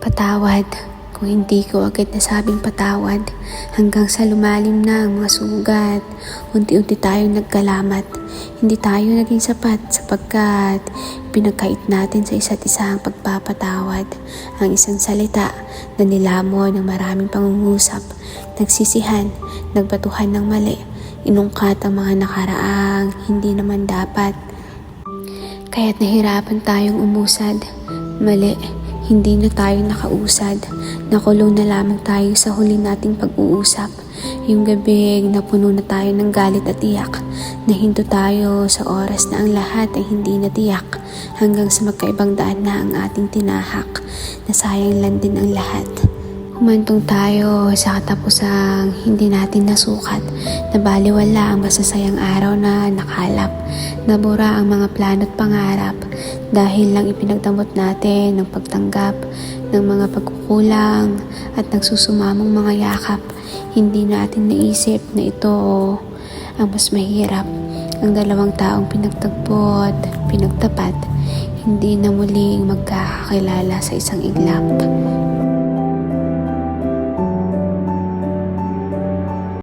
Patawad kung hindi ko agad nasabing patawad hanggang sa lumalim na ang mga sugat. Unti-unti tayong nagkalamat. Hindi tayo naging sapat sapagkat pinagkait natin sa isa't isa ang pagpapatawad. Ang isang salita na nilamon ng maraming pangungusap, nagsisihan, nagbatuhan ng mali, inungkat ang mga nakaraang hindi naman dapat. Kaya't nahirapan tayong umusad. Mali, hindi na tayo nakausad. Nakulong na lamang tayo sa huli nating pag-uusap. Yung gabi na puno na tayo ng galit at iyak. Nahinto tayo sa oras na ang lahat ay hindi natiyak. Hanggang sa magkaibang daan na ang ating tinahak. Nasayang lang din ang lahat. Humantong tayo sa katapusang hindi natin nasukat. Nabaliwala ang masasayang araw na nakalap. Nabura ang mga plano at pangarap dahil lang ipinagdamot natin ng pagtanggap ng mga pagkukulang at nagsusumamong mga yakap. Hindi natin naisip na ito ang mas mahirap. Ang dalawang taong pinagtagpo at pinagtapat, hindi na muling magkakakilala sa isang iglap.